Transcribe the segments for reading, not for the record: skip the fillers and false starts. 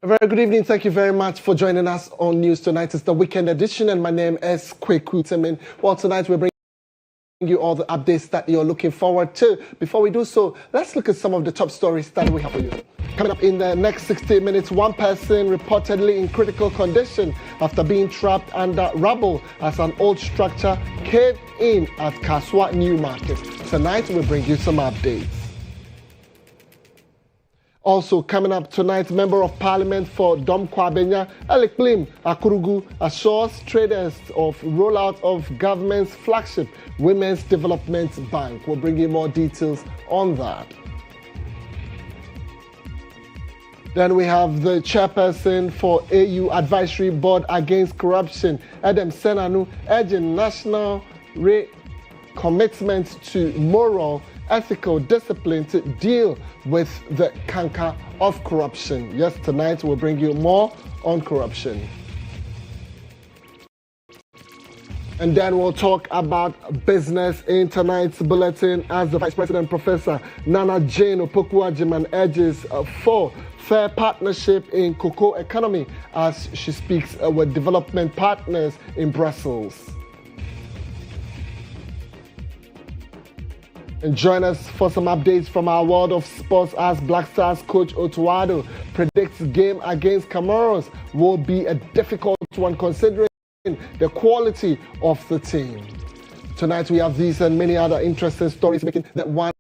A very good evening. Thank you very much for joining us on News Tonight. It's the weekend edition, and my name is Kweku Temeng. Well, tonight we're bringing you all the updates that you're looking forward to. Before we do so, let's look at some of the top stories that we have for you. Coming up in the next 60 minutes, one person reportedly in critical condition after being trapped under rubble as an old structure caved in at Kaswa New Market. Tonight, we'll bring you some updates. Also coming up tonight, Member of Parliament for Dom Kwabenya, Eliklim Akurugu, assures traders of rollout of government's flagship Women's Development Bank. We'll bring you more details on that. Then we have the chairperson for AU Advisory Board Against Corruption, Adam Senanu, urging national commitment to moral ethical discipline to deal with the canker of corruption. Yes, tonight we'll bring you more on corruption. And then we'll talk about business in tonight's bulletin as the Vice President Professor Nana Jane Opoku-Agyeman urges for fair partnership in cocoa economy as she speaks with development partners in Brussels. And join us for some updates from our world of sports as Black Stars coach Otuado predicts game against Comoros will be a difficult one considering the quality of the team. Tonight we have these and many other interesting stories making that 1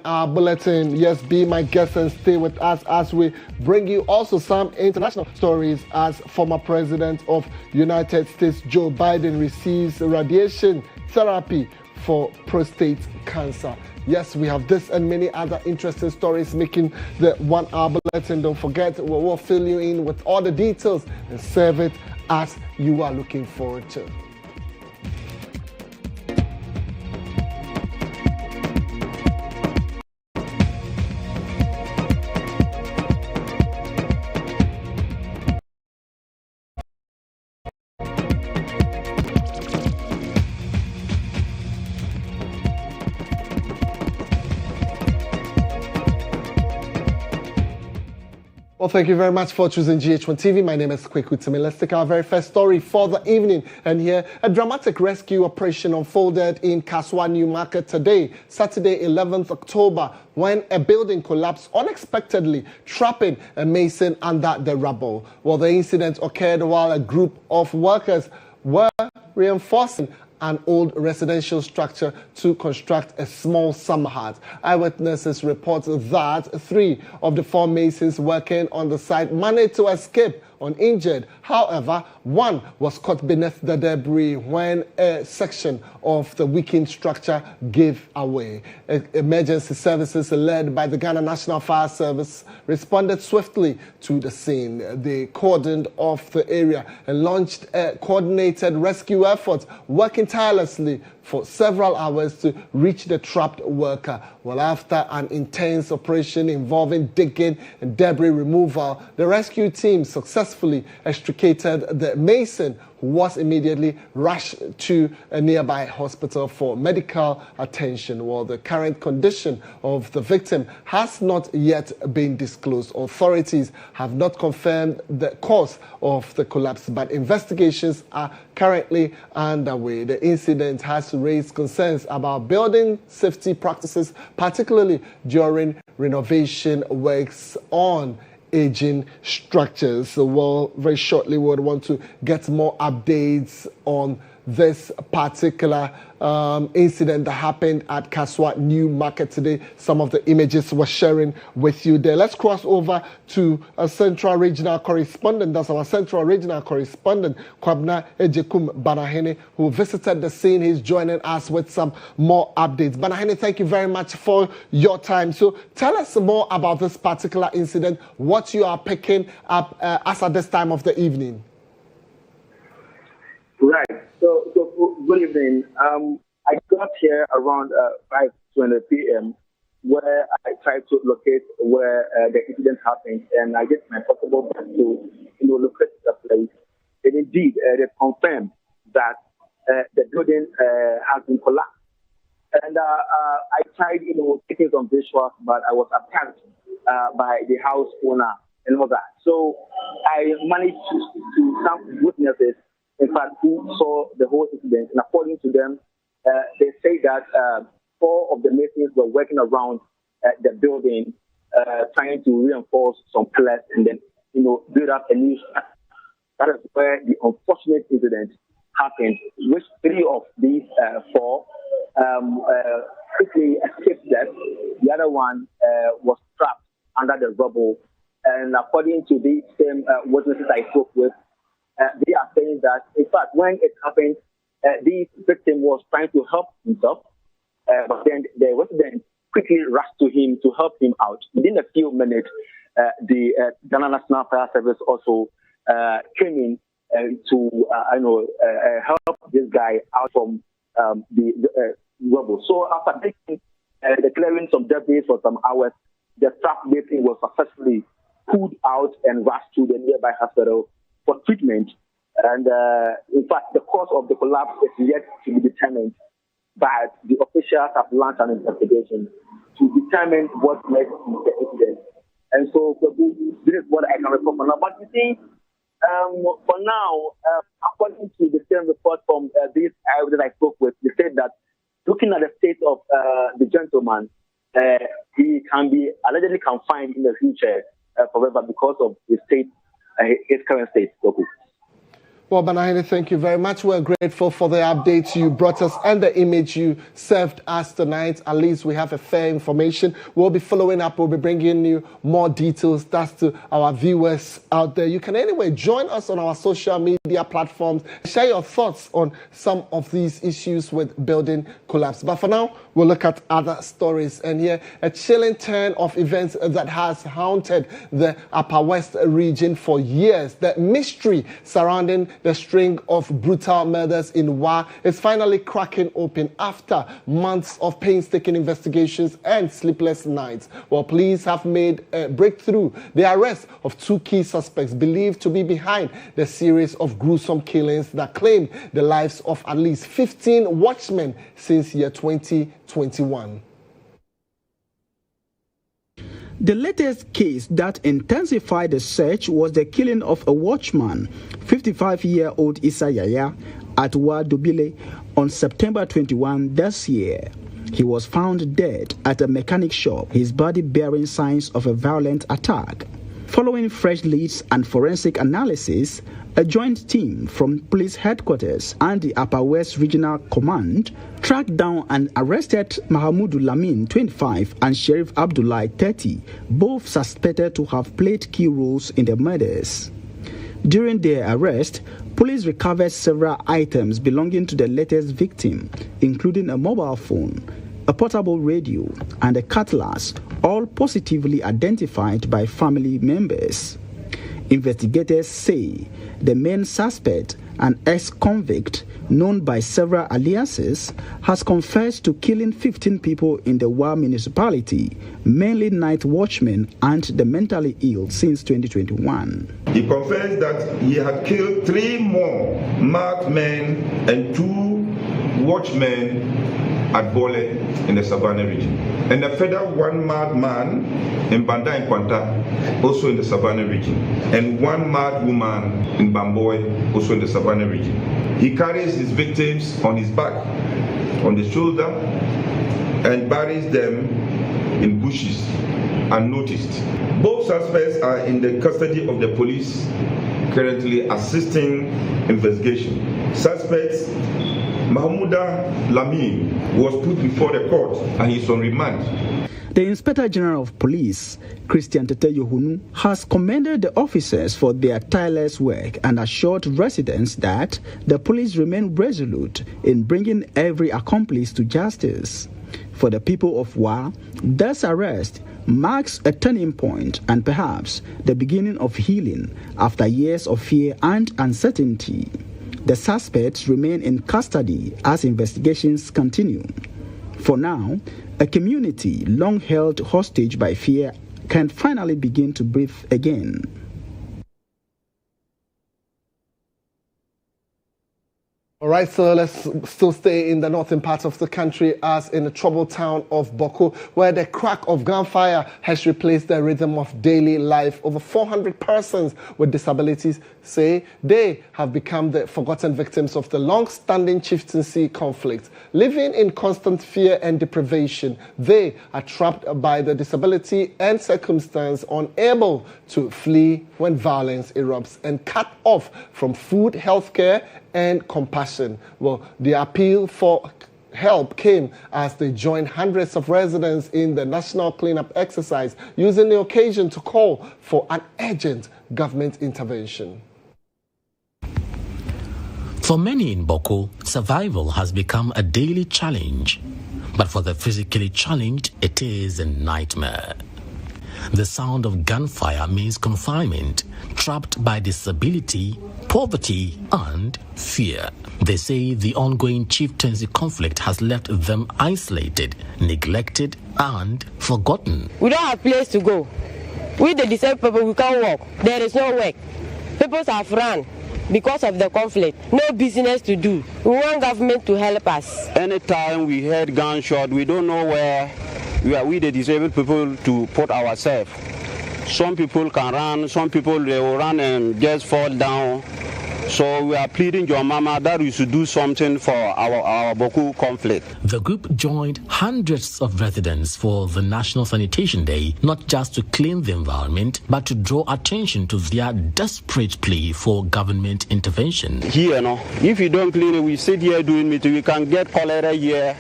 hour bulletin. Yes, be my guest and stay with us as we bring you also some international stories as former President of United States Joe Biden receives radiation therapy for prostate cancer. Yes, we have this and many other interesting stories making the 1 hour bulletin. Don't forget, we'll fill you in with all the details and serve it as you are looking forward to. Well, thank you very much for choosing GHOne TV. My name is Kweku Temeng. Let's take our very first story for the evening. And here, a dramatic rescue operation unfolded in Kaswa New Market today, Saturday, 11th October, when a building collapsed unexpectedly, trapping a mason under the rubble. Well, the incident occurred while a group of workers were reinforcing an old residential structure to construct a small summer hut. Eyewitnesses report that 3 of the 4 masons working on the site managed to escape uninjured. However, 1 was caught beneath the debris when a section of the weakened structure gave away. Emergency services led by the Ghana National Fire Service responded swiftly to the scene. They cordoned off the area and launched a coordinated rescue effort, working tirelessly for several hours to reach the trapped worker. Well, after an intense operation involving digging and debris removal, the rescue team successfully extricated the mason, who was immediately rushed to a nearby hospital for medical attention. Well, the current condition of the victim has not yet been disclosed. Authorities have not confirmed the cause of the collapse, but investigations are currently underway. The incident has raised concerns about building safety practices, particularly during renovation works on aging structures. So, well, very shortly we would want to get more updates on this particular incident that happened at Kaswa New Market today. Some of the images we're sharing with you there. Let's cross over to a Central Regional Correspondent. That's our Central Regional Correspondent, Kwabna Ejekum Banahene, who visited the scene. He's joining us with some more updates. Banahene, thank you very much for your time. So tell us more about this particular incident, what you are picking up as at this time of the evening. Right. So good evening. I got here around 5:20 p.m. where I tried to locate where the incident happened, and I did my possible best to locate the place. And indeed, they confirmed that the building has been collapsed. And I tried taking some visuals, but I was attacked by the house owner and all that. So I managed to speak to some witnesses, in fact, who saw the whole incident. And according to them, they say that 4 of the masons were working around the building, trying to reinforce some pillars and then, build up a new structure. That is where the unfortunate incident happened, which 3 of these 4 quickly escaped death. The other one was trapped under the rubble. And according to these same witnesses I spoke with, they are saying that, in fact, when it happened, the victim was trying to help himself, but then the resident quickly rushed to him to help him out. Within a few minutes, the Ghana National Fire Service also came in to help this guy out from the rubble. So after declaring some debris for some hours, the trapped victim was successfully pulled out and rushed to the nearby hospital for treatment. And in fact, the cause of the collapse is yet to be determined, but the officials have launched an investigation to determine what led to the incident. And so this is what I can report for now. But you see, for now, according to the same report from these that I spoke with, they said that looking at the state of the gentleman, he can be allegedly confined in the future forever because of his current state. Well, Banahene, thank you very much. We're grateful for the updates you brought us and the image you served us tonight. At least we have a fair information. We'll be following up. We'll be bringing you more details. That's to our viewers out there. You can anyway join us on our social media platforms. Share your thoughts on some of these issues with building collapse. But for now, we'll look at other stories. And here, a chilling turn of events that has haunted the Upper West region for years. The mystery surrounding the string of brutal murders in Wa is finally cracking open after months of painstaking investigations and sleepless nights. Well, police have made a breakthrough. The arrest of 2 key suspects believed to be behind the series of gruesome killings that claimed the lives of at least 15 watchmen since year 2021. The latest case that intensified the search was the killing of a watchman, 55-year-old Issa Yaya, at Wa Dobile on September 21 this year. He was found dead at a mechanic shop, his body bearing signs of a violent attack. Following fresh leads and forensic analysis, a joint team from police headquarters and the Upper West Regional Command tracked down and arrested Mahamudu Lamin, 25, and Sheriff Abdullah, 30, both suspected to have played key roles in the murders. During their arrest, police recovered several items belonging to the latest victim, including a mobile phone, a portable radio, and a cutlass, all positively identified by family members. Investigators say the main suspect, an ex-convict known by several aliases, has confessed to killing 15 people in the Wa municipality, mainly night watchmen and the mentally ill, since 2021. He confessed that he had killed 3 more marked men and 2 watchmen at Bole in the Savannah region, and a further 1 mad man in Banda and Kwanta, also in the Savannah region, and 1 mad woman in Bamboy, also in the Savannah region. He carries his victims on his back, on the shoulder, and buries them in bushes unnoticed. Both suspects are in the custody of the police, currently assisting investigation. Suspects Mahamuda Lamin was put before the court and he is on remand. The Inspector General of Police, Christian Tete Yohunu, has commended the officers for their tireless work and assured residents that the police remain resolute in bringing every accomplice to justice. For the people of Wa, this arrest marks a turning point and perhaps the beginning of healing after years of fear and uncertainty. The suspects remain in custody as investigations continue. For now, a community long held hostage by fear can finally begin to breathe again. All right, so let's still stay in the northern part of the country, as in the troubled town of Boko, where the crack of gunfire has replaced the rhythm of daily life. Over 400 persons with disabilities say they have become the forgotten victims of the long-standing chieftaincy conflict. Living in constant fear and deprivation, they are trapped by the disability and circumstance, unable to flee when violence erupts, and cut off from food, healthcare, and compassion. Well, the appeal for help came as they joined hundreds of residents in the national cleanup exercise, using the occasion to call for an urgent government intervention. For many in Boko, survival has become a daily challenge. But for the physically challenged, it is a nightmare. The sound of gunfire means confinement, trapped by disability, poverty, and fear. They say the ongoing chieftaincy conflict has left them isolated, neglected, and forgotten. We don't have place to go. We, the disabled people, we can't walk. There is no work. People have run because of the conflict. No business to do. We want government to help us. Anytime we heard gunshot, we don't know where we the disabled people to put ourselves. Some people can run, some people they will run and just fall down. So we are pleading your mama that we should do something for our Boko conflict. The group joined hundreds of residents for the National Sanitation Day, not just to clean the environment, but to draw attention to their desperate plea for government intervention. Here, no, if you don't clean it, we sit here doing meeting, we can get cholera here.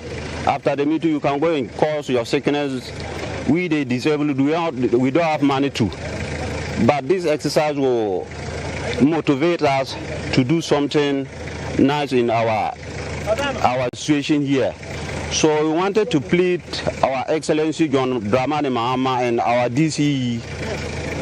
After the meeting, you can go and cause your sickness. We, the disabled, we don't have money to. But this exercise will motivate us to do something nice in our situation here. So we wanted to plead our Excellency John Dramani Mahama and our DCE.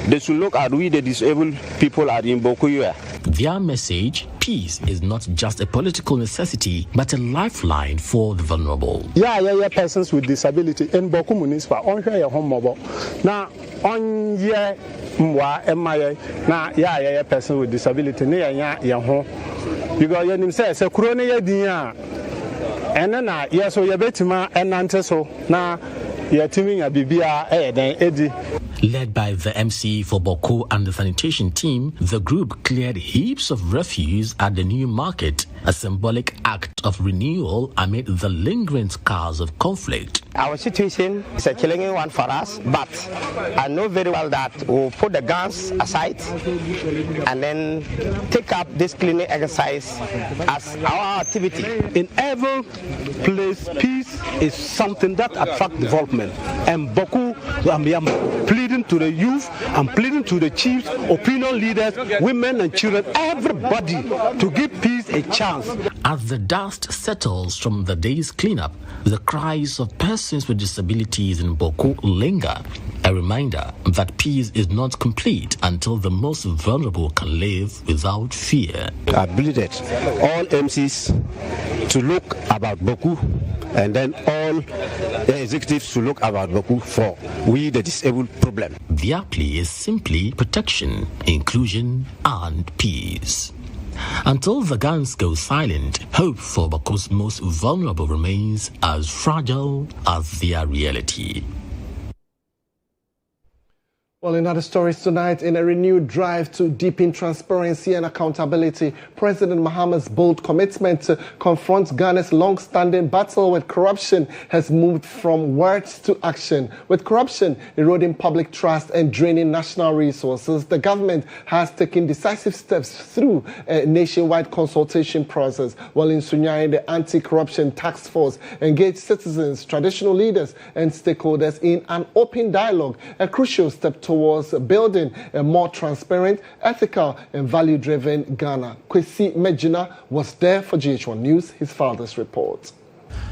They should look at we the disabled people at Imbokuya. Their message: peace is not just a political necessity, but a lifeline for the vulnerable. Yeah, persons with disability in Boku Municipal, on your home mobile. Now, on your now, person with disability near your home. You got your name says, a crony dia. And then, yes, so you're betting and answer so now. You're teaming a BBR, Eddie. Led by the MC for Boko and the sanitation team, the group cleared heaps of refuse at the new market, a symbolic act of renewal amid the lingering scars of conflict. Our situation is a challenging one for us, but I know very well that we'll put the guns aside and then take up this cleaning exercise as our activity. In every place, peace is something that attracts development. And Boko, I'm pleading to the youth, I'm pleading to the chiefs, opinion leaders, women and children, everybody to give peace a chance. As the dust settles from the day's cleanup, the cries of persons with disabilities in Boko linger, a reminder that peace is not complete until the most vulnerable can live without fear. I pleaded all MCs to look about Boko, and then all the executives to look about Boko for we the disabled problem. Their plea is simply protection, inclusion, and peace. Until the guns go silent, hope for Boko's most vulnerable remains as fragile as their reality. Well, in other stories tonight, in a renewed drive to deepen transparency and accountability, President Mahama's bold commitment to confront Ghana's long-standing battle with corruption has moved from words to action. With corruption eroding public trust and draining national resources, the government has taken decisive steps through a nationwide consultation process. While in Sunyani, the Anti-Corruption Task Force engaged citizens, traditional leaders, and stakeholders in an open dialogue, a crucial step towards building a more transparent, ethical, and value-driven Ghana. Kwesi Mejina was there for GHOne News, his father's report.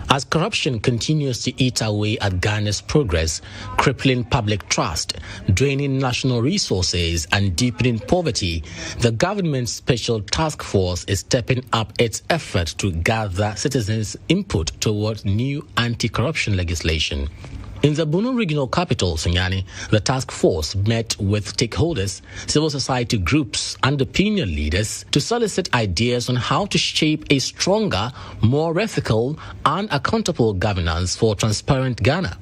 As corruption continues to eat away at Ghana's progress, crippling public trust, draining national resources, and deepening poverty, the government's special task force is stepping up its efforts to gather citizens' input towards new anti-corruption legislation. In the Bono regional capital, Sunyani, the task force met with stakeholders, civil society groups and opinion leaders to solicit ideas on how to shape a stronger, more ethical and accountable governance for transparent Ghana.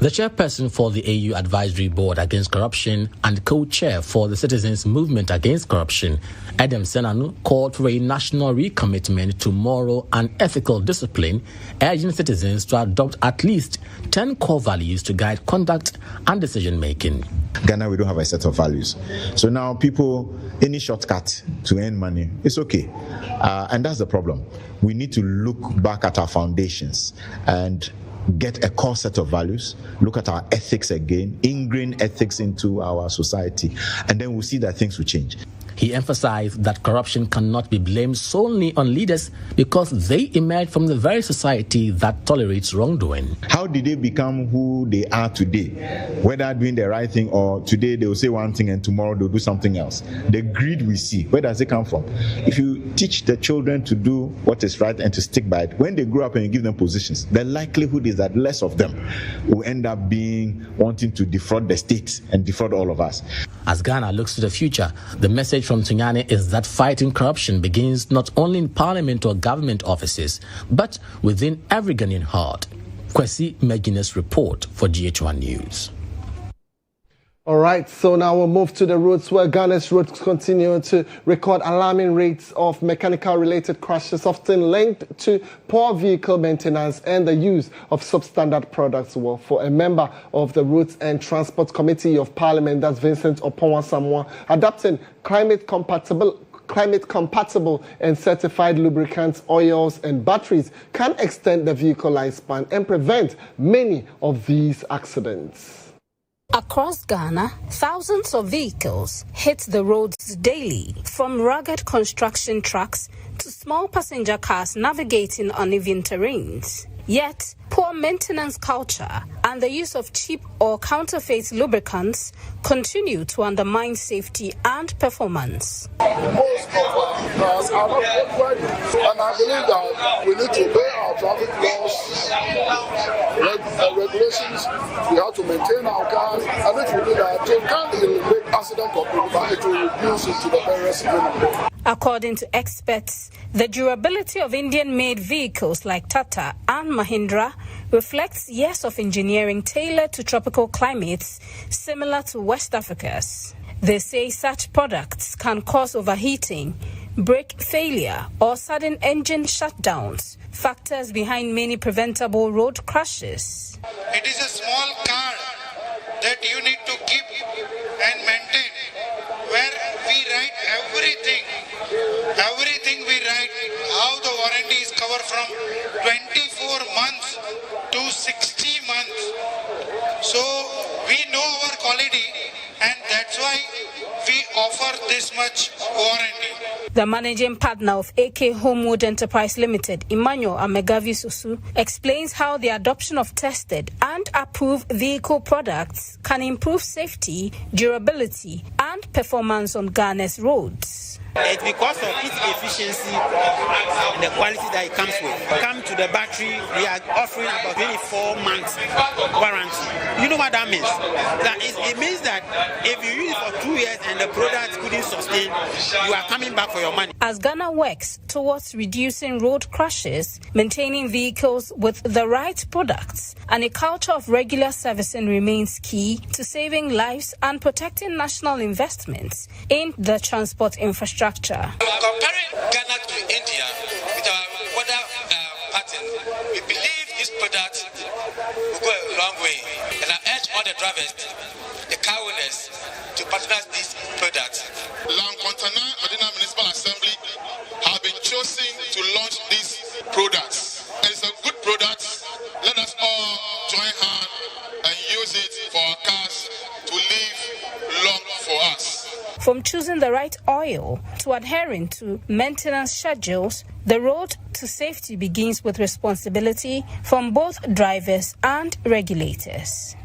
The chairperson for the AU Advisory Board Against Corruption and co-chair for the Citizens Movement Against Corruption, Adam Senanu, called for a national recommitment to moral and ethical discipline, urging citizens to adopt at least 10 core values to guide conduct and decision-making. Ghana, we don't have a set of values. So now people, any shortcut to earn money, it's okay. And that's the problem. We need to look back at our foundations and get a core set of values, look at our ethics again, ingrain ethics into our society, and then we'll see that things will change. He emphasized that corruption cannot be blamed solely on leaders because they emerge from the very society that tolerates wrongdoing. How did they become who they are today? Whether doing the right thing or today they will say one thing and tomorrow they'll do something else. The greed we see, where does it come from? If you teach the children to do what is right and to stick by it, when they grow up and you give them positions, the likelihood is that less of them will end up wanting to defraud the state and defraud all of us. As Ghana looks to the future, the message from Tunyane is that fighting corruption begins not only in parliament or government offices, but within every Ghanaian heart. Kwesi Megina's report for GHOne News. All right, so now we'll move to the roads where Ghana's roads continue to record alarming rates of mechanical-related crashes, often linked to poor vehicle maintenance and the use of substandard products. Well, for a member of the Roads and Transport Committee of Parliament, that's Vincent Oponwa-Samoa, adopting climate-compatible and certified lubricants, oils and batteries can extend the vehicle lifespan and prevent many of these accidents. Across Ghana, thousands of vehicles hit the roads daily, from rugged construction trucks to small passenger cars navigating uneven terrains. Yet, poor maintenance culture and the use of cheap or counterfeit lubricants continue to undermine safety and performance. Most of our cars are not ready, and I believe that we need to obey our traffic laws, regulations. We have to maintain our cars, and if we do that, it can eliminate accident completely, but it will reduce it to the barest minimum. According to experts, the durability of Indian-made vehicles like Tata and Mahindra reflects years of engineering tailored to tropical climates similar to West Africa's. They say such products can cause overheating, brake failure, or sudden engine shutdowns, factors behind many preventable road crashes. It is a small car that you need to keep and maintain, where we write everything we write, how the warranty is covered from 24 months to 60 months. So we know our quality, and that's why we offer this much warranty. The managing partner of AK Homewood Enterprise Limited, Emmanuel Amegavi Susu, explains how the adoption of tested and approved vehicle products can improve safety, durability, and performance on Ghana's roads. It's because of its efficiency and the quality that it comes with. Come to the battery, we are offering about 24 months warranty. You know what that means? It means that if you use it for 2 years and the product couldn't sustain, you are coming back for your money. As Ghana works towards reducing road crashes, maintaining vehicles with the right products, and a culture of regular servicing remains key to saving lives and protecting national investments in the transport infrastructure. Comparing Ghana to India with our border pattern, we believe this product will go a long way. And I urge all the drivers, the car owners, to patronize these products. Lankontana Ordinary Municipal Assembly have been chosen to launch these products. And it's a good product. Let us all join hands and use it for our cars to live long for us. From choosing the right oil to adhering to maintenance schedules, the road to safety begins with responsibility from both drivers and regulators.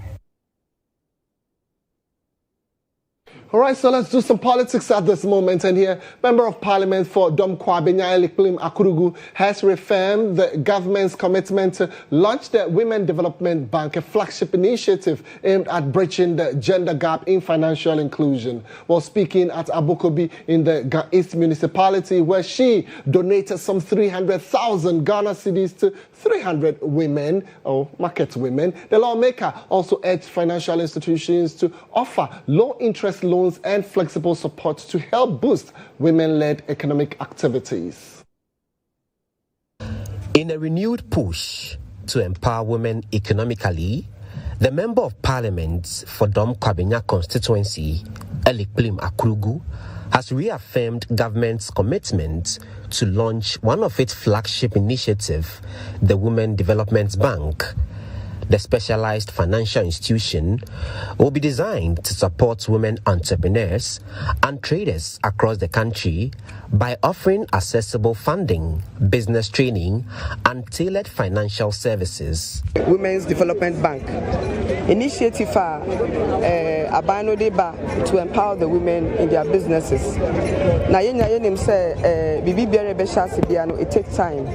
All right, so let's do some politics at this moment. And here, Member of Parliament for Dom Kwabenya Elikplim Akurugu has reaffirmed the government's commitment to launch the Women Development Bank, a flagship initiative aimed at bridging the gender gap in financial inclusion. While speaking at Abokobi in the East municipality, where she donated some 300,000 Ghana cedis to 300 women, or market women, the lawmaker also urged financial institutions to offer low-interest loans and flexible support to help boost women-led economic activities. In a renewed push to empower women economically, the Member of Parliament for Dom Kwabenya constituency, Elikplim Akurugu, has reaffirmed government's commitment to launch one of its flagship initiatives, the Women Development Bank. The specialized financial institution will be designed to support women entrepreneurs and traders across the country by offering accessible funding, business training, and tailored financial services. Women's Development Bank initiative abano deba to empower the women in their businesses. Na yenim say bibi biare be shasi biano, it takes time.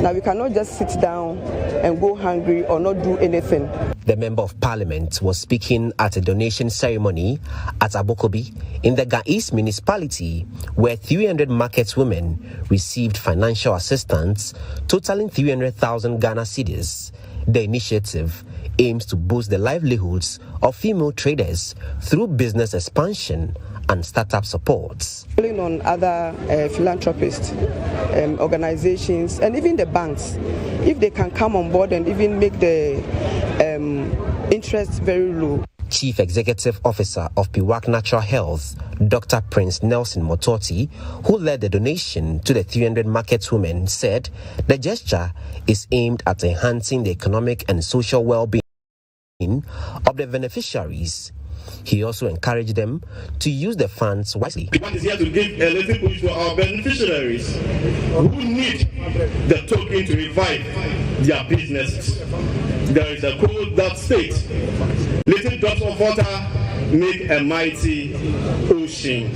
Now we cannot just sit down and go hungry or not do anything. The Member of Parliament was speaking at a donation ceremony at Abokobi in the East municipality, where 300 market women received financial assistance totaling 300,000 Ghana cedis. The initiative aims to boost the livelihoods of female traders through business expansion and startup supports. On other philanthropists, organizations, and even the banks, if they can come on board and even make the interest very low. Chief Executive Officer of Piwak Natural Health, Dr. Prince Nelson Mototi, who led the donation to the 300 market women, said the gesture is aimed at enhancing the economic and social well-being of the beneficiaries. He also encouraged them to use the funds wisely. One is here to give a little push to our beneficiaries who need the token to revive their businesses. There is a quote that states, "Little drops of water make a mighty ocean."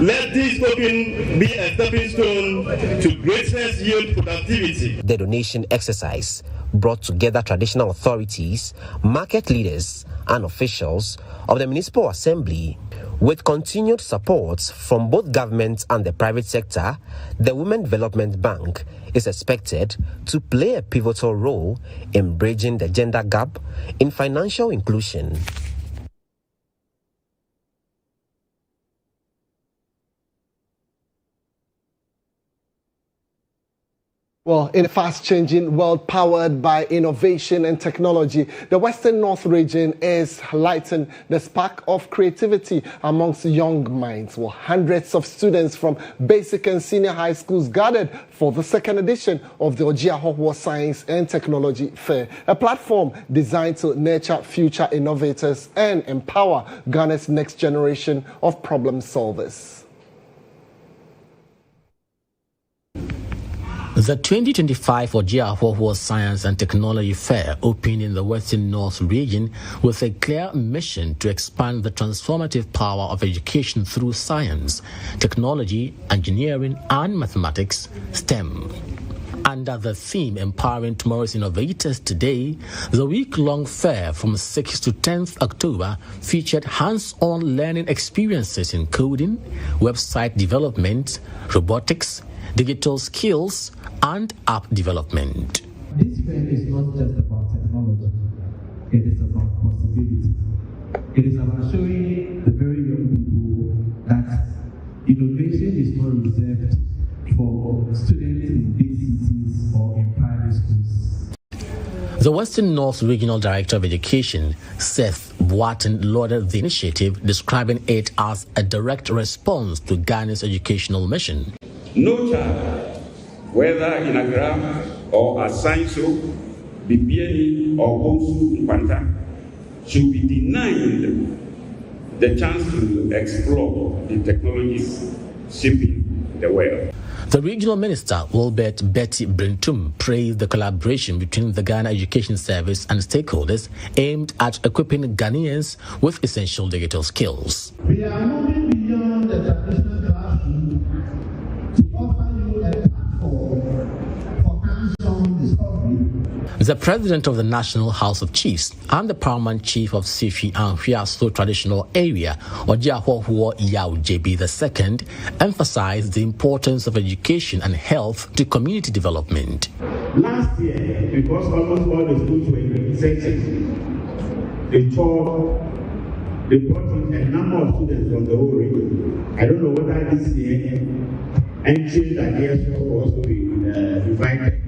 Let this token be a stepping stone to greatness, yield, productivity. The donation exercise brought together traditional authorities, market leaders, and officials of the Municipal Assembly. With continued support from both government and the private sector, the Women Development Bank is expected to play a pivotal role in bridging the gender gap in financial inclusion. Well, in a fast-changing world powered by innovation and technology, the Western North region is lighting the spark of creativity amongst young minds. Well, hundreds of students from basic and senior high schools gathered for the second edition of the GHOne Science and Technology Fair, a platform designed to nurture future innovators and empower Ghana's next generation of problem solvers. The 2025 GHOne Science and Technology Fair opened in the Western North region with a clear mission to expand the transformative power of education through science, technology, engineering, and mathematics, STEM. Under the theme Empowering Tomorrow's Innovators Today, the week-long fair from 6th to 10th October featured hands-on learning experiences in coding, website development, robotics, digital skills, and app development. This fair is not just about technology, it is about possibility. It is about showing the very young people that innovation is not reserved for students in big cities or in private schools. The Western North Regional Director of Education, Seth Boateng, lauded the initiative, describing it as a direct response to Ghana's educational mission. No child, whether in a gram or a science BPNE or Bonsu Panta, should be denied the chance to explore the technologies shaping the world. The regional minister, Wilbert Betty Brintum, praised the collaboration between the Ghana Education Service and stakeholders aimed at equipping Ghanaians with essential digital skills. We are moving beyond the traditional classroom to offer you a platform for hands-on discovery. The president of the National House of Chiefs and the paramount chief of Sifi and Hwiaso traditional area, GHOne Yao JB II, emphasized the importance of education and health to community development. Last year, because almost all the schools were in census, they brought in a number of students from the whole region. I don't know whether this year entries and years will also be divided.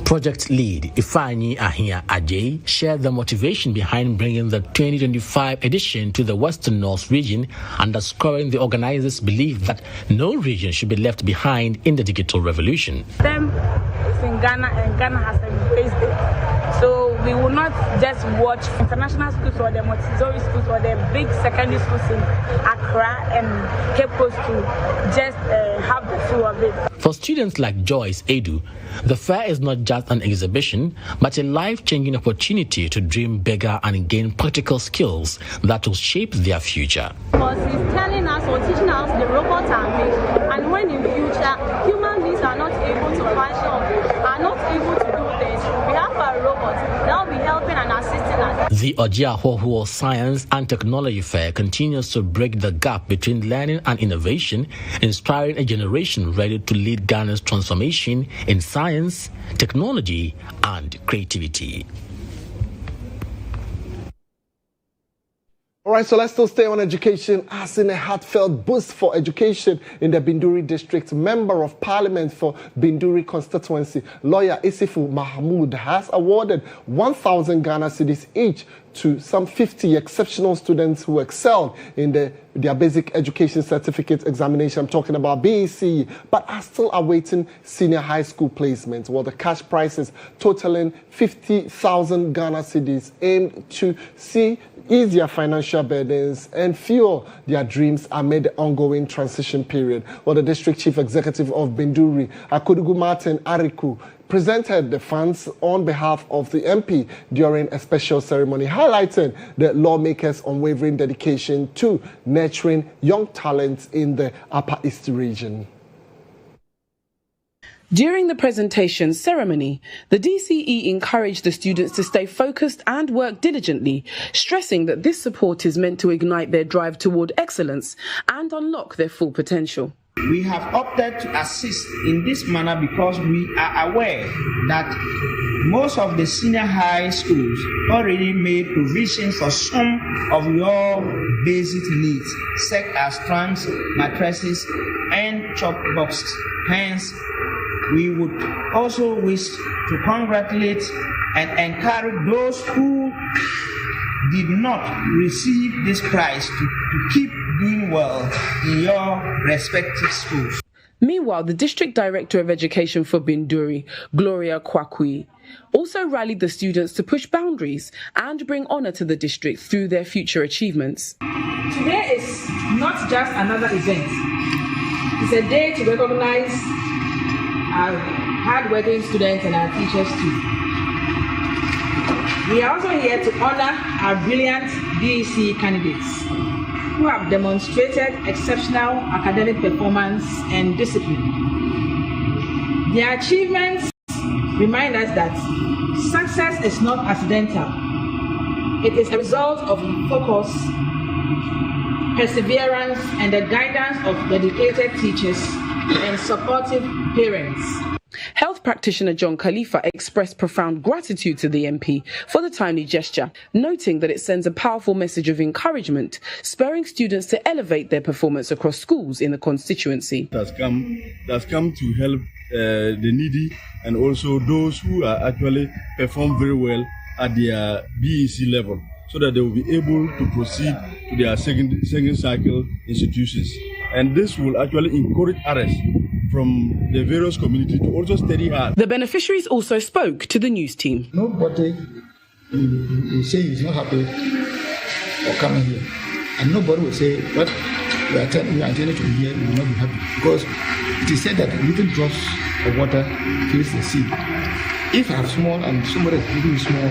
Project lead Ifeanyi Ahia Ajay shared the motivation behind bringing the 2025 edition to the Western North region, underscoring the organizers' belief that no region should be left behind in the digital revolution. STEM is in Ghana and Ghana has embraced it. So we will not just watch international schools or the Montessori schools or the big secondary schools in Accra and Cape Coast to just have the flow of it. For students like Joyce Edu, the fair is not just an exhibition, but a life-changing opportunity to dream bigger and gain practical skills that will shape their future. Because he's telling us or teaching us the robots are made, and when in future human beings are not able to function, are not able to do things, we have a robot that will be helping and assisting us. The GHOne Science and Technology Fair continues to break the gap between learning and innovation, inspiring a generation ready to lead Ghana's transformation in science, technology, and creativity. All right, so let's still stay on education, as in a heartfelt boost for education in the Binduri district. Member of Parliament for Binduri constituency, lawyer Isifu Mahmoud, has awarded 1,000 Ghana cedis each to some 50 exceptional students who excelled in their basic education certificate examination. I'm talking about BEC, but are still awaiting senior high school placements. Well, the cash prizes totaling 50,000 Ghana cedis aim to see easier financial burdens and fuel their dreams amid the ongoing transition period. Well, the district chief executive of Binduri, Akudugu Martin Ariku, presented the funds on behalf of the MP during a special ceremony, highlighting the lawmakers' unwavering dedication to nurturing young talents in the Upper East region. During the presentation ceremony, the DCE encouraged the students to stay focused and work diligently, stressing that this support is meant to ignite their drive toward excellence and unlock their full potential. We have opted to assist in this manner because we are aware that most of the senior high schools already made provision for some of your basic needs, such as trunks, mattresses, and chop boxes. Hence, we would also wish to congratulate and encourage those who did not receive this prize to keep doing well in your respective schools. Meanwhile, the District Director of Education for Binduri, Gloria Kweku, also rallied the students to push boundaries and bring honour to the district through their future achievements. Today is not just another event. It's a day to recognize our hard-working students and our teachers too. We are also here to honour our brilliant DEC candidates who have demonstrated exceptional academic performance and discipline. Their achievements remind us that success is not accidental. It is a result of focus, perseverance, and the guidance of dedicated teachers and supportive parents. Health practitioner John Khalifa expressed profound gratitude to the MP for the timely gesture, noting that it sends a powerful message of encouragement, spurring students to elevate their performance across schools in the constituency. That's come to help the needy and also those who are actually perform very well at their BEC level, so that they will be able to proceed to their second cycle institutions. And this will actually encourage others from the various communities to also study hard. The beneficiaries also spoke to the news team. Nobody will say he's not happy for coming here. And nobody will say, but we are intended to hear, we will not be happy, because it is said that little drops of water fills the sea. If I have small and somebody is giving me small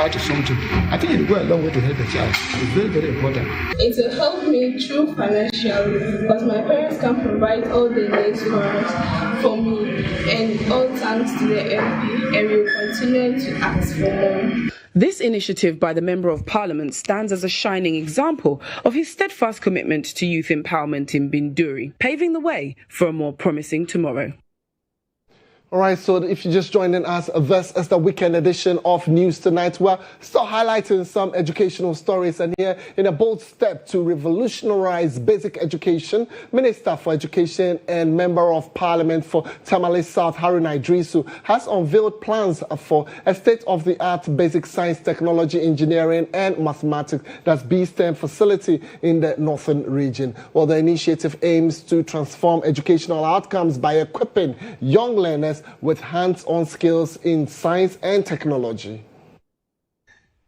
out of something, I think it will go a long way to help the child. It's very, very important. It will help me through financially, because my parents can provide all the needs for me, and all thanks to the MP, and we will continue to ask for more. This initiative by the Member of Parliament stands as a shining example of his steadfast commitment to youth empowerment in Binduri, paving the way for a more promising tomorrow. All right, so if you just joined in us, this is the weekend edition of News Tonight. We're still highlighting some educational stories, and here, in a bold step to revolutionize basic education, Minister for Education and Member of Parliament for Tamale South, Haruna Idrisu, has unveiled plans for a state-of-the-art basic science, technology, engineering, and mathematics, that's BSTEM facility in the northern region. Well, the initiative aims to transform educational outcomes by equipping young learners with hands-on skills in science and technology.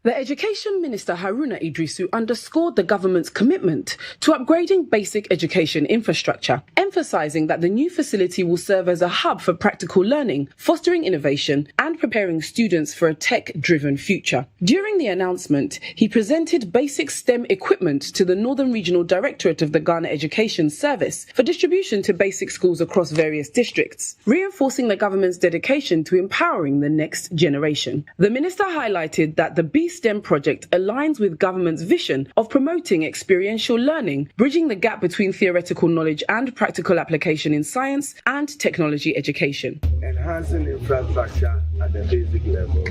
The Education Minister Haruna Idrisu underscored the government's commitment to upgrading basic education infrastructure, emphasizing that the new facility will serve as a hub for practical learning, fostering innovation, and preparing students for a tech-driven future. During the announcement, he presented basic STEM equipment to the Northern Regional Directorate of the Ghana Education Service for distribution to basic schools across various districts, reinforcing the government's dedication to empowering the next generation. The minister highlighted that the BSTEM project aligns with government's vision of promoting experiential learning, bridging the gap between theoretical knowledge and practical application in science and technology education. Enhancing infrastructure at the basic level,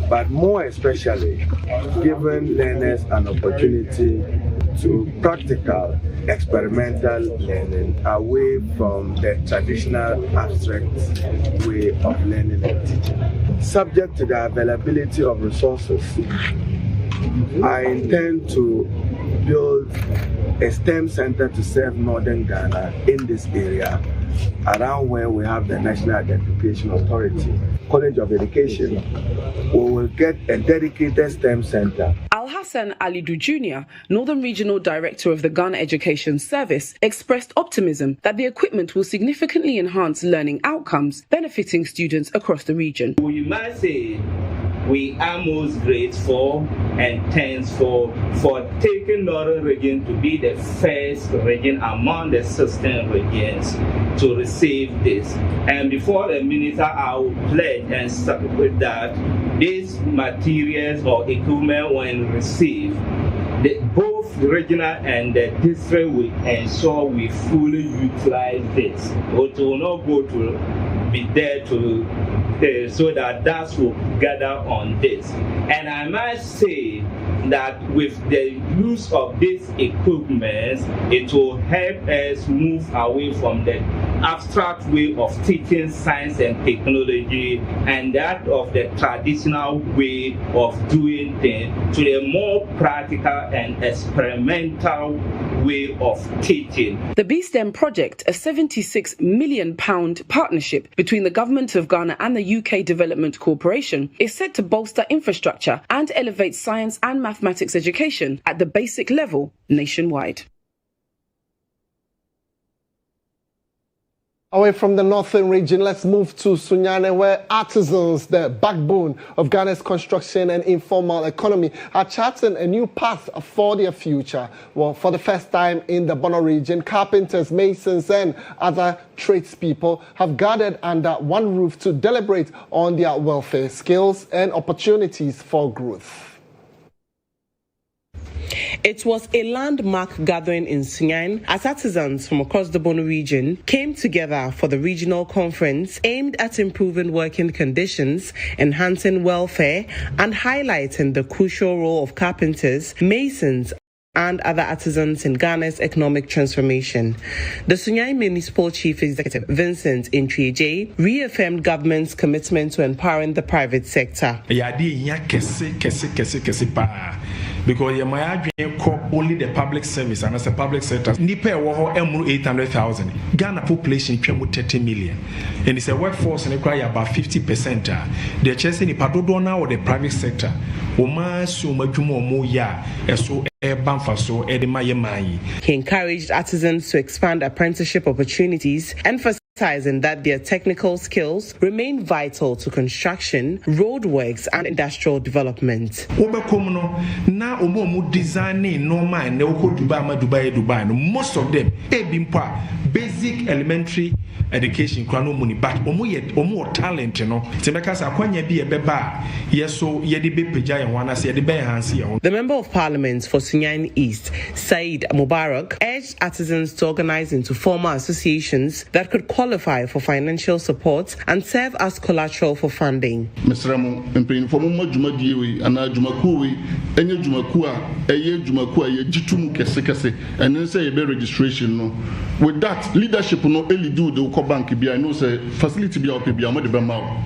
but more especially giving learners an opportunity to practical, experimental learning away from the traditional abstract way of learning and teaching. Subject to the availability of resources, I intend to build a STEM center to serve Northern Ghana in this area, around where we have the National Identification Authority, College of Education. We will get a dedicated STEM center. Al-Hassan Alidu Jr., Northern Regional Director of the Ghana Education Service, expressed optimism that the equipment will significantly enhance learning outcomes, benefiting students across the region. We must say we are most grateful and thankful for taking Northern Region to be the first region among the 16 regions to receive this. And before the minister, I will pledge and start with that these materials or equipment, when received, both regional and the district will ensure we fully utilize this. It will not go to be there to so that dust will gather on this. And I must say that with the use of this equipment, it will help us move away from the abstract way of teaching science and technology and that of the traditional way of doing things to the more practical and experimental way of teaching. The BSTEM project, a £76 million partnership between the Government of Ghana and the UK Development Corporation, is set to bolster infrastructure and elevate science and mathematics education at the basic level nationwide. Away from the northern region, let's move to Sunyane, where artisans, the backbone of Ghana's construction and informal economy, are charting a new path for their future. Well, for the first time in the Bono region, carpenters, masons, and other tradespeople have gathered under one roof to deliberate on their welfare, skills, and opportunities for growth. It was a landmark gathering in Sunyane as artisans from across the Bono region came together for the regional conference aimed at improving working conditions, enhancing welfare, and highlighting the crucial role of carpenters, masons, and other artisans in Ghana's economic transformation. The Sunyane Municipal Chief Executive, Vincent Ntweje, reaffirmed government's commitment to empowering the private sector. because you might only the public service and as a public sector. Nipe woho emu 800,000. Ghana population pemu 30 million, and it's a workforce and require about 50%. The chasing nipa dodo na or the private sector. Oma so majumo mo ya eso banfa so edema yemai. He encouraged artisans to expand apprenticeship opportunities, emphasizing that their technical skills remain vital to construction, roadworks, and industrial development. Na omo designing normal ne oko Dubai. Most of them basic elementary education kwano muni, but omo talent no. Temeka akwanya bi ebeba yeso yedi be peja ye wana se yedi be hansi ye. The Member of Parliament for Sinyan East, Said Mubarak, urged artisans to organize into formal associations that could qualify for financial support and serve as collateral for funding. Mesramo empeni for mo dwumadi we ana dwumaku we enye dwumaku a eye dwumaku a ye gitumu kese and then say ye be registration no. With that leadership no elidu the bank bi I know say facility bi ope bi amode be ma.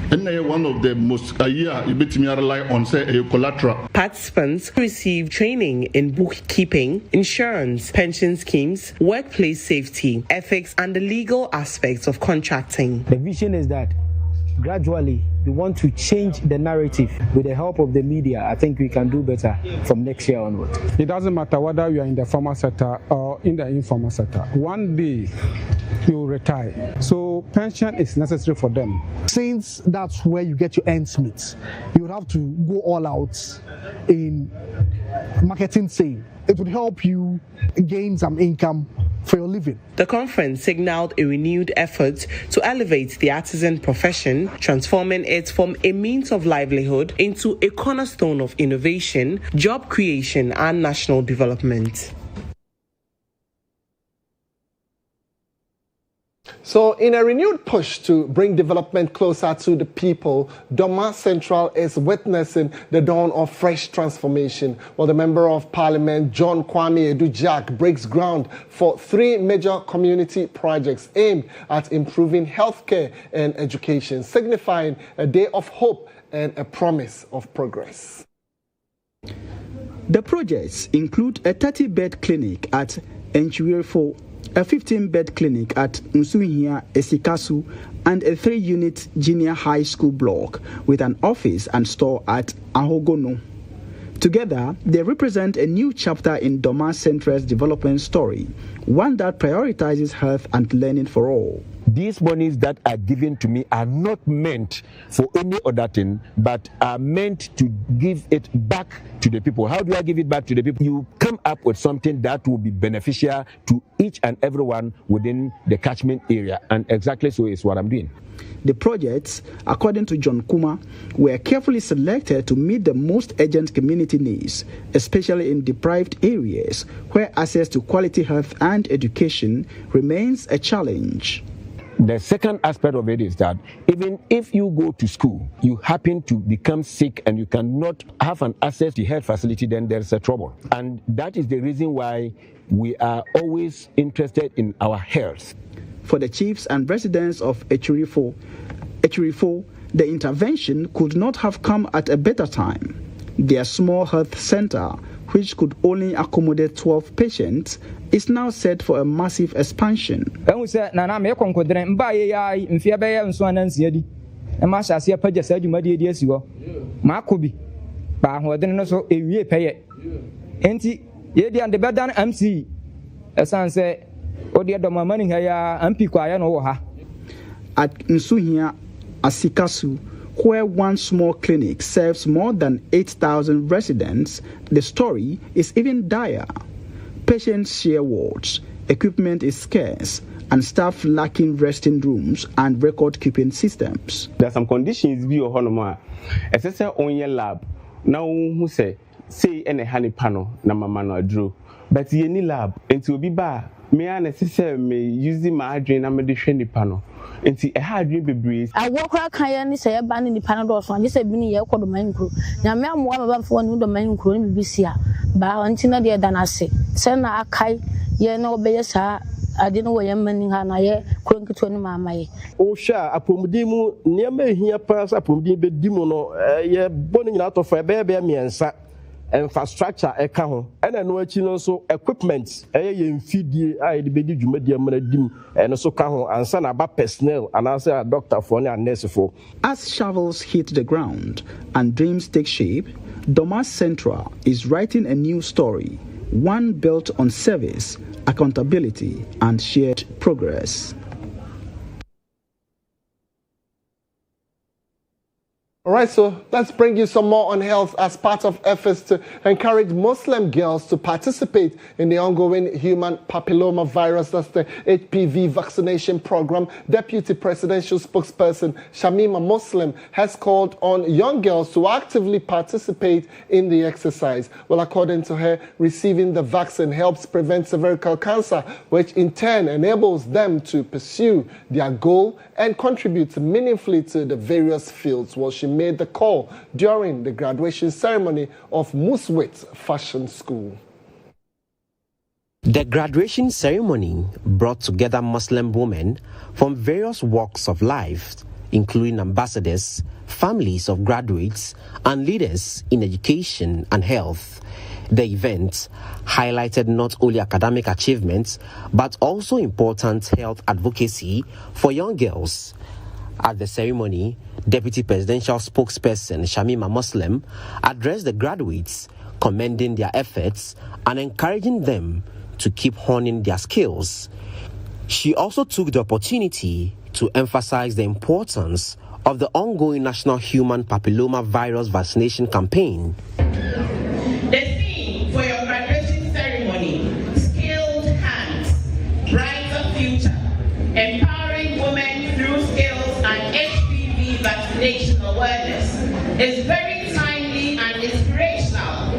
And one of the most rely on say a collateral. Participants receive training in bookkeeping, insurance, pension schemes, workplace safety, ethics, and the legal aspects of contracting. The vision is that gradually we want to change the narrative with the help of the media. I think we can do better from next year onward. It doesn't matter whether you are in the formal sector or in the informal sector. One day you will retire. So pension is necessary for them. Since that's where you get your ends meet, you would have to go all out in marketing sale. It would help you gain some income for your living. The conference signaled a renewed effort to elevate the artisan profession, transforming it from a means of livelihood into a cornerstone of innovation, job creation, and national development. So, in a renewed push to bring development closer to the people, Doma Central is witnessing the dawn of fresh transformation. While the Member of Parliament, John Kwame Edu-Jack, breaks ground for 3 major community projects aimed at improving healthcare and education, signifying a day of hope and a promise of progress. The projects include a 30-bed clinic at Enchiwirfo, a 15-bed clinic at Nsuhia Esikasu, and a 3-unit junior high school block with an office and store at Ahogono. Together, they represent a new chapter in Doma Central's development story, one that prioritizes health and learning for all. These monies that are given to me are not meant for any other thing, but are meant to give it back to the people. How do I give it back to the people? You come up with something that will be beneficial to each and everyone within the catchment area, and exactly so is what I'm doing. The projects, according to John Kuma, were carefully selected to meet the most urgent community needs, especially in deprived areas where access to quality health and education remains a challenge. The second aspect of it is that even if you go to school, you happen to become sick and you cannot have an access to health facility, then there's a trouble. And that is the reason why we are always interested in our health. For the chiefs and residents of Echirifo, the intervention could not have come at a better time. Their small health center, which could only accommodate 12 patients, is now set for a massive expansion. At Nsuhia Asikasu, where one small clinic serves more than 8,000 residents, the story is even dire. Patients share wards, equipment is scarce, and staff lacking resting rooms and record-keeping systems. There are some conditions be honoma. Essential on your lab. Now who say any honey panel na mama no draw. But ye ni lab into be ba me an necessary me using my drain and medicine panel. Into a hard dream be breeze. I walk like I say a ban in the panel so I just said been here called the main crew. Now me am one for one the main crew be here. But until dear than I say. Send a kai ye no be sa I didn't know where you're manning her na ye couldn't get to any mamma. Oh sha apomdimu near me here pass apomdi be dimono ye burning out of a baby me and sa. infrastructure ɛka ho ɛna no akyi no nso equipment ɛyɛ yɛn mfidie a yɛde bɛdi dwumadi amana dim ɛno so ka ho ansa na aba personnel anaasɛ a doctor for ne a nurse for. As shovels hit the ground and dreams take shape, Domas Central is writing a new story, one built on service, accountability, and shared progress. All right, so let's bring you some more on health as part of efforts to encourage Muslim girls to participate in the ongoing human papillomavirus, that's the HPV vaccination program. Deputy Presidential Spokesperson Shamima Muslim has called on young girls to actively participate in the exercise. Well, according to her, receiving the vaccine helps prevent cervical cancer, which in turn enables them to pursue their goal and contribute meaningfully to the various fields. Well, she made the call during the graduation ceremony of Muswit Fashion School. The graduation ceremony brought together Muslim women from various walks of life, including ambassadors, families of graduates, and leaders in education and health. The event highlighted not only academic achievements, but also important health advocacy for young girls. At the ceremony, Deputy Presidential Spokesperson Shamima Muslim addressed the graduates, commending their efforts and encouraging them to keep honing their skills. She also took the opportunity to emphasize the importance of the ongoing national human papillomavirus vaccination campaign. The theme for your graduation ceremony, skilled hands, brighter future, empowering women through skills and HPV vaccination awareness, is very timely and inspirational.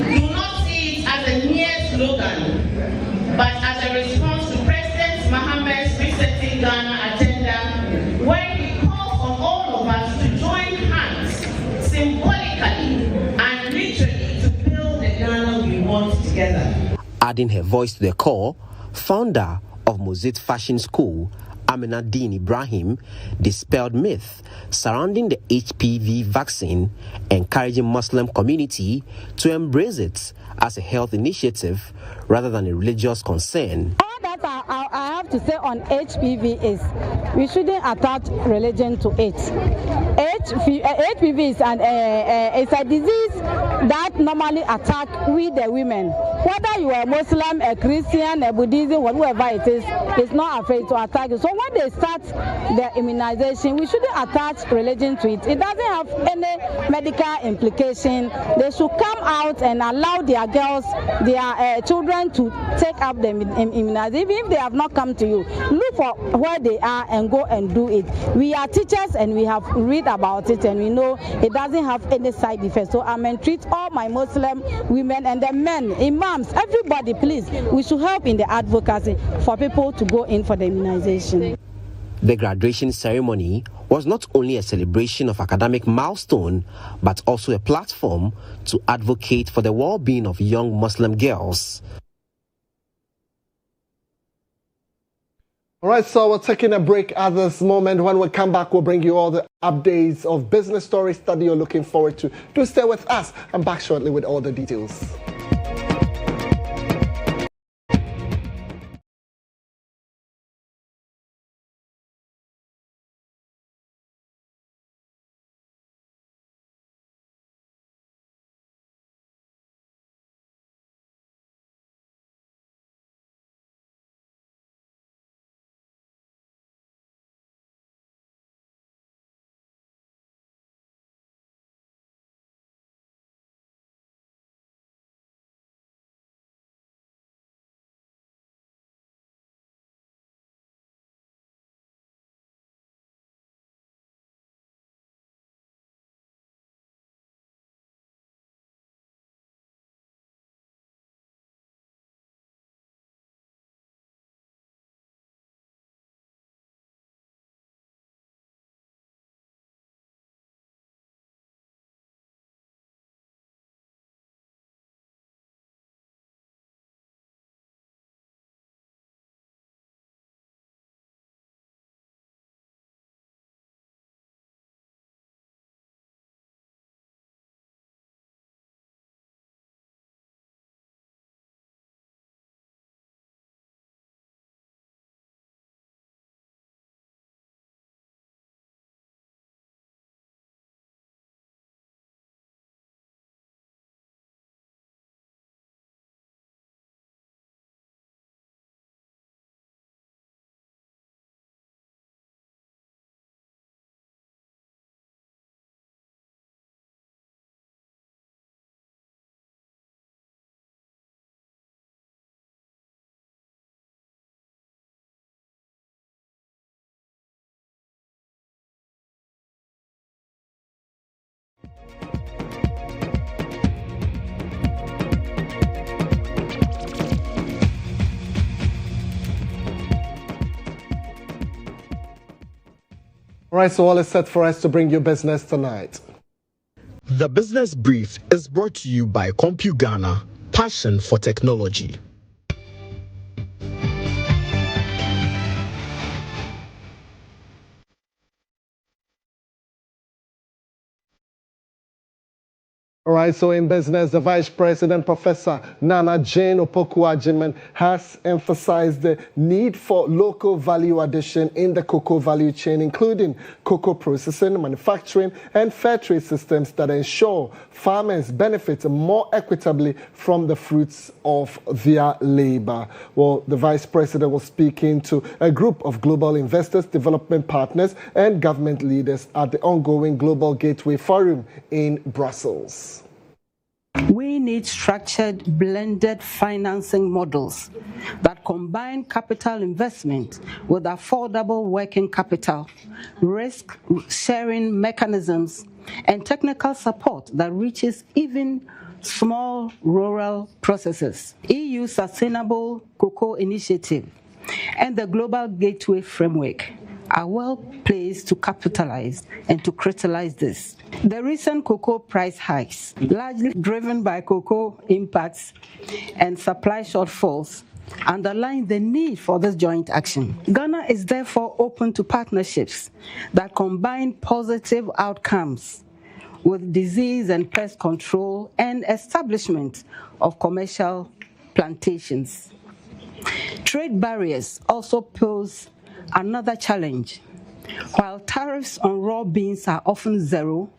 Do not see it as a mere slogan, but as a response to President Mohammed's Resetting Ghana agenda, where he calls on all of us to join hands symbolically and literally to build the Ghana we want together. Adding her voice to the call, founder of Muswit Fashion School, Amina Dean Ibrahim, dispelled myth surrounding the HPV vaccine, encouraging Muslim community to embrace it as a health initiative rather than a religious concern. All that I have to say on HPV is we shouldn't attach religion to it. HPV is it's a disease that normally attacks we the women. Whether you are Muslim, a Christian, a Buddhist, whatever it is, it's not afraid to attack you. So when they start the immunization, we shouldn't attach religion to it. It doesn't have any medical implication. They should come out and allow their girls, their children to take up the immunization. Even if they have not come to you, look for where they are and go and do it. We are teachers and we have read about it and we know it doesn't have any side effects. So I entreat all my Muslim women and the men, imams, everybody, please, we should help in the advocacy for people to go in for the immunization. The graduation ceremony was not only a celebration of academic milestone, but also a platform to advocate for the well-being of young Muslim girls. All right, so we're taking a break at this moment. When we come back, we'll bring you all the updates of business stories that you're looking forward to. Do stay with us. I'm back shortly with all the details. All right, so all is set for us to bring you business tonight. The Business Brief is brought to you by CompuGhana, passion for technology. All right, so in business, the Vice President, Professor Nana Jane Opoku-Agyeman, has emphasized the need for local value addition in the cocoa value chain, including cocoa processing, manufacturing, and fair trade systems that ensure farmers benefit more equitably from the fruits of their labor. Well, the Vice President was speaking to a group of global investors, development partners, and government leaders at the ongoing Global Gateway Forum in Brussels. We need structured, blended financing models that combine capital investment with affordable working capital, risk-sharing mechanisms, and technical support that reaches even small rural processors. EU Sustainable Cocoa Initiative and the Global Gateway Framework are well placed to capitalize and to crystallize this. The recent cocoa price hikes, largely driven by cocoa impacts and supply shortfalls, underline the need for this joint action. Ghana is therefore open to partnerships that combine positive outcomes with disease and pest control and establishment of commercial plantations. Trade barriers also pose another challenge. While tariffs on raw beans are often zero,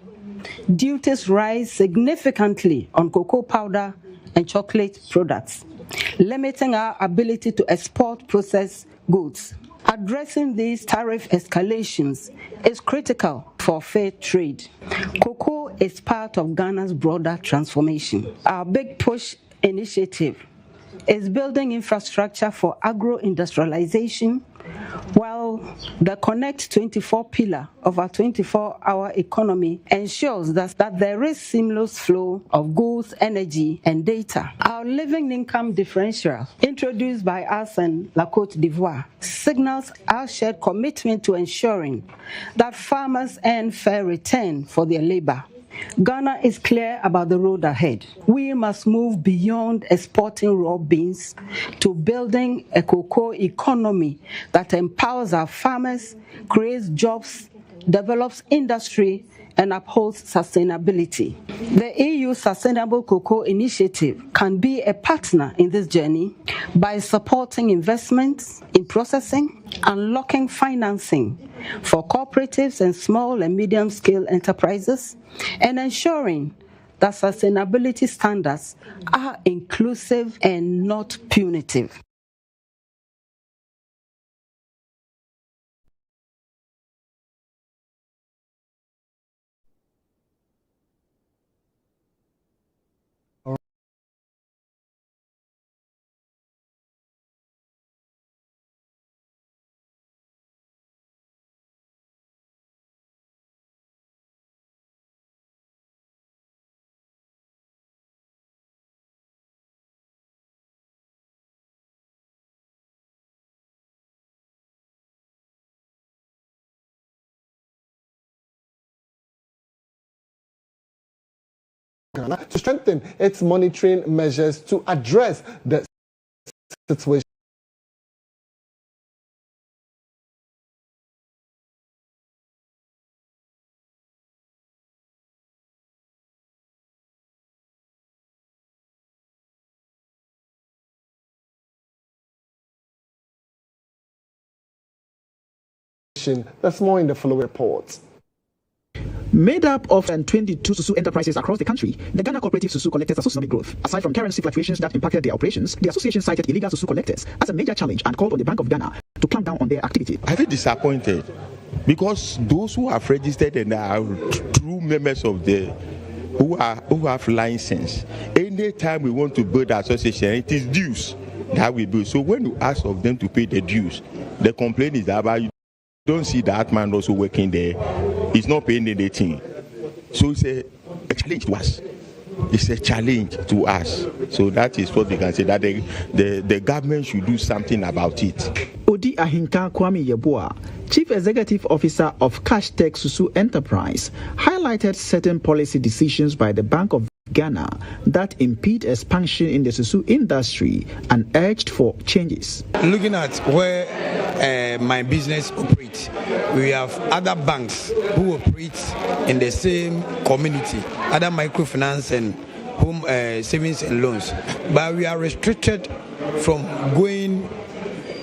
duties rise significantly on cocoa powder and chocolate products, limiting our ability to export processed goods. Addressing these tariff escalations is critical for fair trade. Cocoa is part of Ghana's broader transformation. Our Big Push initiative is building infrastructure for agro-industrialization, while the Connect 24 pillar of our 24-hour economy ensures that there is seamless flow of goods, energy, and data. Our living income differential, introduced by us and La Côte d'Ivoire, signals our shared commitment to ensuring that farmers earn fair return for their labor. Ghana is clear about the road ahead. We must move beyond exporting raw beans to building a cocoa economy that empowers our farmers, creates jobs, develops industry, and upholds sustainability. The EU Sustainable Cocoa Initiative can be a partner in this journey by supporting investments in processing, unlocking financing for cooperatives and small and medium-scale enterprises, and ensuring that sustainability standards are inclusive and not punitive. To strengthen its monitoring measures to address the situation. That's more in the following reports. Made up of 22 Susu enterprises across the country, the Ghana Cooperative Susu Collectors saw economic growth. Aside from currency fluctuations that impacted their operations, the association cited illegal Susu collectors as a major challenge and called on the Bank of Ghana to clamp down on their activity. I feel disappointed because those who have registered and are true members of the who have license, anytime we want to build an association, it is dues that we build. So when you ask of them to pay the dues, the complaint is that you don't see that man also working there. He's not paying anything. So it's a challenge to us. It's a challenge to us. So that is what we can say, that the government should do something about it. Odi Ahinka Kwame Yeboah, Chief Executive Officer of Cashtech Susu Enterprise, highlighted certain policy decisions by the Bank of Ghana that impede expansion in the Susu industry and urged for changes. Looking at where my business operates, we have other banks who operate in the same community, other microfinance and home savings and loans, but we are restricted from going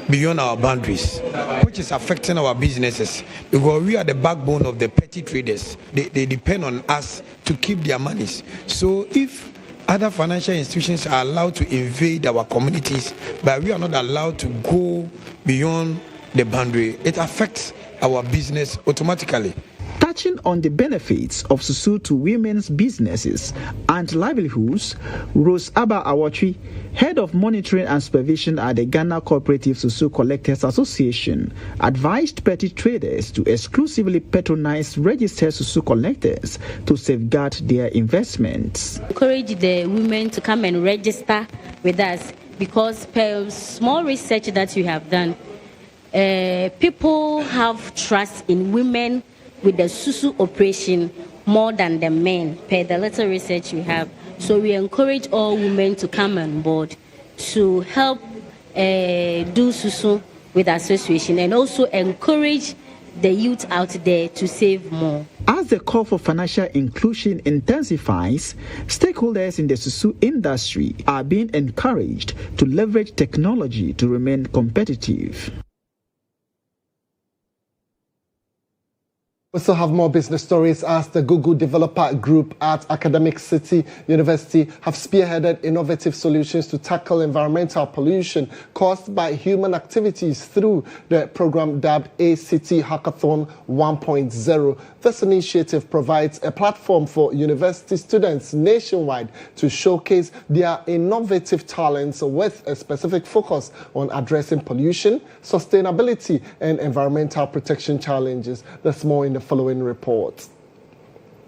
beyond our boundaries, which is affecting our businesses because we are the backbone of the petty traders. They depend on us to keep their monies. So if other financial institutions are allowed to invade our communities, but we are not allowed to go beyond the boundary, it affects our business automatically. Touching on the benefits of Susu to women's businesses and livelihoods, Rose Abba Awatri, head of monitoring and supervision at the Ghana Cooperative Susu Collectors Association, advised petty traders to exclusively patronize registered Susu collectors to safeguard their investments. Encourage the women to come and register with us because per small research that you have done, people have trust in women with the Susu operation more than the men, per the little research we have. So we encourage all women to come on board to help do Susu with the association and also encourage the youth out there to save more. As the call for financial inclusion intensifies, stakeholders in the Susu industry are being encouraged to leverage technology to remain competitive. We still have more business stories as the Google Developer Group at Academic City University have spearheaded innovative solutions to tackle environmental pollution caused by human activities through the program dubbed ACT Hackathon 1.0. This initiative provides a platform for university students nationwide to showcase their innovative talents with a specific focus on addressing pollution, sustainability, and environmental protection challenges. There's more in the following report.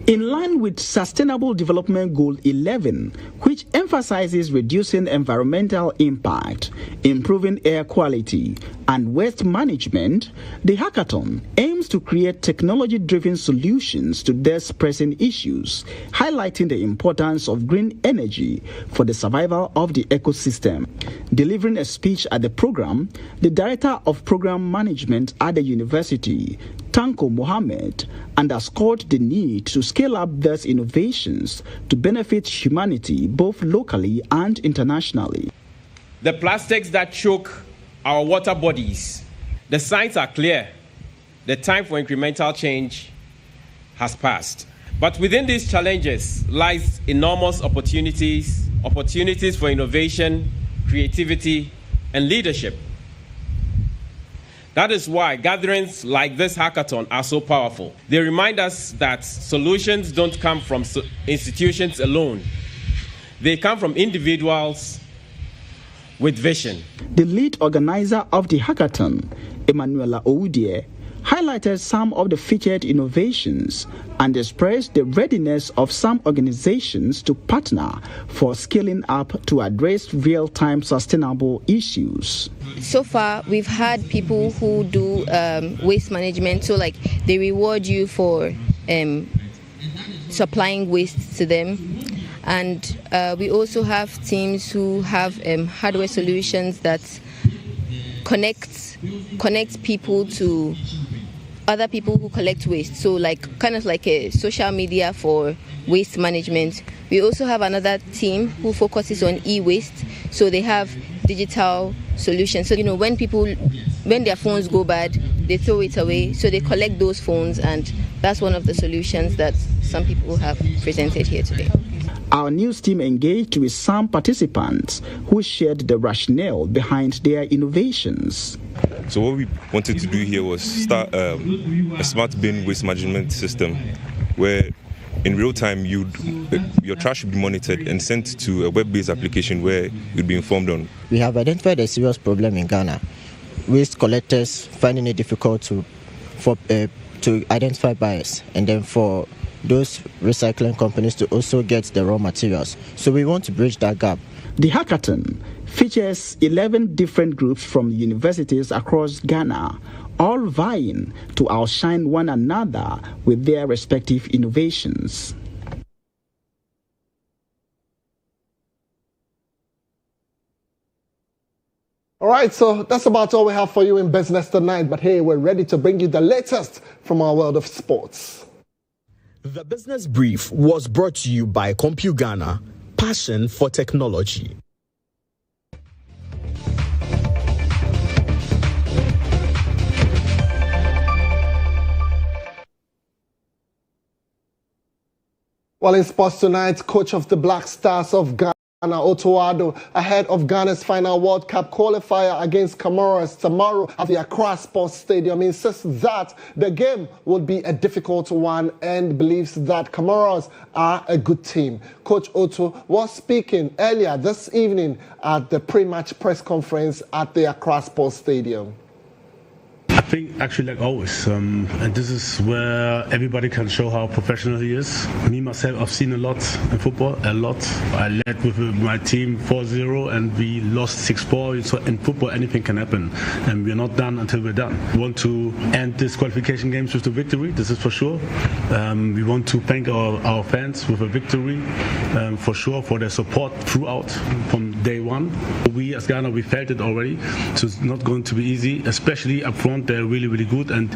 In line with Sustainable Development Goal 11, which emphasizes reducing environmental impact, improving air quality, and waste management, the hackathon aims to create technology-driven solutions to these pressing issues, highlighting the importance of green energy for the survival of the ecosystem. Delivering a speech at the program, the Director of Program Management at the university, Tanko Mohammed, underscored the need to scale up these innovations to benefit humanity both locally and internationally. The plastics that choke our water bodies, the signs are clear. The time for incremental change has passed. But within these challenges lies enormous opportunities for innovation, creativity, and leadership. That is why gatherings like this hackathon are so powerful. They remind us that solutions don't come from institutions alone. They come from individuals with vision. The lead organizer of the hackathon, Emanuela Oudie, highlighted some of the featured innovations and expressed the readiness of some organizations to partner for scaling up to address real-time sustainable issues. So far, we've had people who do waste management, so like they reward you for supplying waste to them. And we also have teams who have hardware solutions that connect people to other people who collect waste, so like kind of like a social media for waste management. We also have another team who focuses on e-waste, so they have digital solutions. So when their phones go bad, they throw it away, so they collect those phones, and that's one of the solutions that some people have presented here today. Our news team engaged with some participants who shared the rationale behind their innovations. So what we wanted to do here was start a smart bin waste management system where in real time your trash would be monitored and sent to a web-based application where you'd be informed on. We have identified a serious problem in Ghana. Waste collectors finding it difficult to identify buyers, and then for those recycling companies to also get the raw materials. So we want to bridge that gap. The hackathon features 11 different groups from universities across Ghana, all vying to outshine one another with their respective innovations. All right, so that's about all we have for you in business tonight. But hey, we're ready to bring you the latest from our world of sports. The Business Brief was brought to you by CompuGhana, passion for technology. Well, in sports tonight, coach of the Black Stars of Ghana, Otto ahead of Ghana's final World Cup qualifier against Comoros tomorrow at the Accra Sports Stadium, insists that the game would be a difficult one and believes that Comoros are a good team. Coach Otto was speaking earlier this evening at the pre-match press conference at the Accra Sports Stadium. I think actually like always, and this is where everybody can show how professional he is. Me, myself, I've seen a lot in football, a lot. I led with my team 4-0 and we lost 6-4. So in football, anything can happen. And we're not done until we're done. We want to end this qualification games with the victory, this is for sure. We want to thank our fans with a victory, for sure, for their support throughout from day one. We as Ghana, we felt it already, so it's not going to be easy, especially up front. They're really, really good. And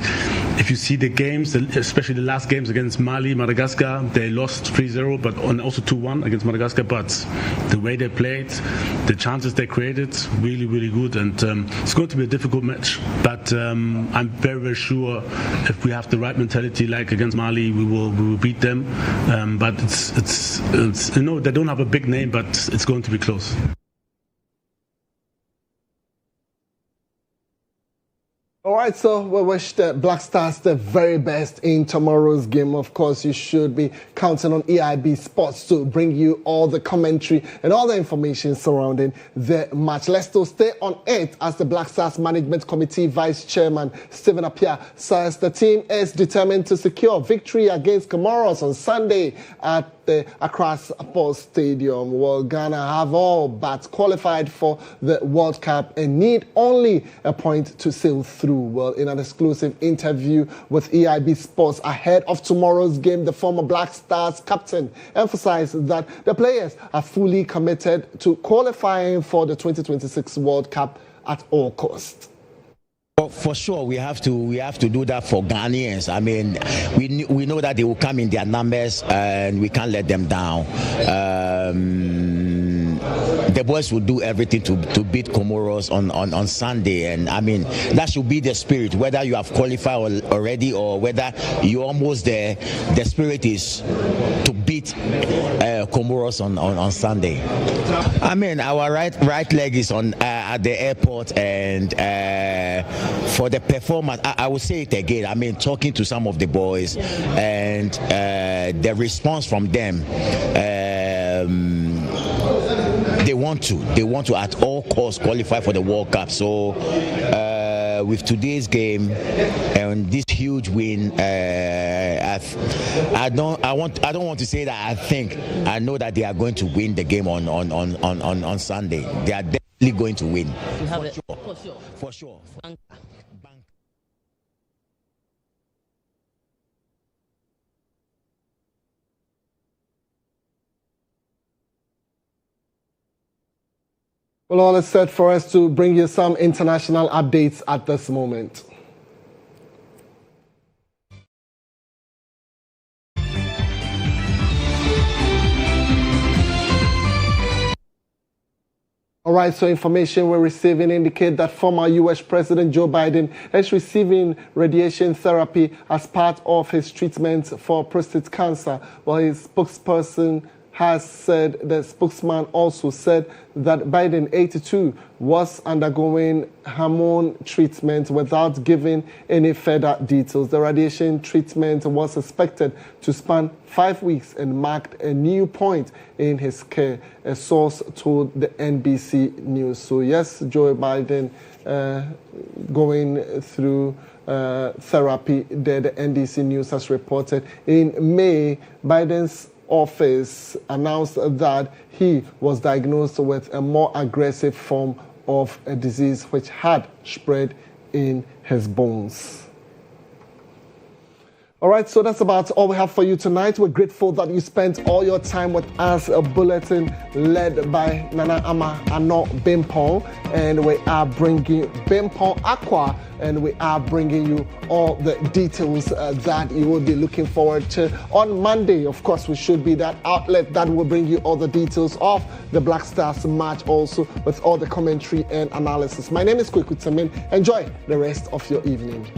if you see the games, especially the last games against Mali, Madagascar, they lost 3-0, but also 2-1 against Madagascar. But the way they played, the chances they created, really, really good. And it's going to be a difficult match. But I'm very, very sure if we have the right mentality, like against Mali, we will beat them. But it's you know, they don't have a big name, but it's going to be close. All right, so we wish the Black Stars the very best in tomorrow's game. Of course, you should be counting on EIB Sports to bring you all the commentary and all the information surrounding the match. Let's still stay on it as the Black Stars Management Committee Vice Chairman Stephen Appiah says the team is determined to secure victory against Comoros on Sunday at the Accra Sports Stadium. Well, Ghana have all but qualified for the World Cup and need only a point to sail through. Well, in an exclusive interview with EIB Sports ahead of tomorrow's game, the former Black Stars captain emphasized that the players are fully committed to qualifying for the 2026 World Cup at all costs. Well, for sure, we have to do that for Ghanaians. I mean, we know that they will come in their numbers, and we can't let them down. The boys will do everything to beat Comoros on Sunday, and I mean that should be the spirit. Whether you have qualified already or whether you're almost there, the spirit is to beat Comoros on Sunday. I mean, our right leg is on at the airport, and for the performance, I will say it again. I mean, talking to some of the boys and the response from them. They want to at all costs qualify for the World Cup. So with today's game and this huge win, I don't want to say that I know that they are going to win the game on Sunday. They are definitely going to win. For sure. Well, all is set for us to bring you some international updates at this moment. All right, so information we're receiving indicate that former U.S. President Joe Biden is receiving radiation therapy as part of his treatment for prostate cancer. While his spokesperson has said, the spokesman also said that Biden, 82, was undergoing hormone treatment without giving any further details. The radiation treatment was expected to span 5 weeks and marked a new point in his care, a source told the NBC News. So yes, Joe Biden going through therapy there, the NBC News has reported. In May, Biden's office announced that he was diagnosed with a more aggressive form of a disease which had spread in his bones. All right, so that's about all we have for you tonight. We're grateful that you spent all your time with us. A bulletin led by Nana Ama Ano Bimpong, and we are bringing Bimpong Aqua, and we are bringing you all the details that you will be looking forward to on Monday. Of course, we should be that outlet that will bring you all the details of the Black Stars match, also with all the commentary and analysis. My name is Kweku. Enjoy the rest of your evening.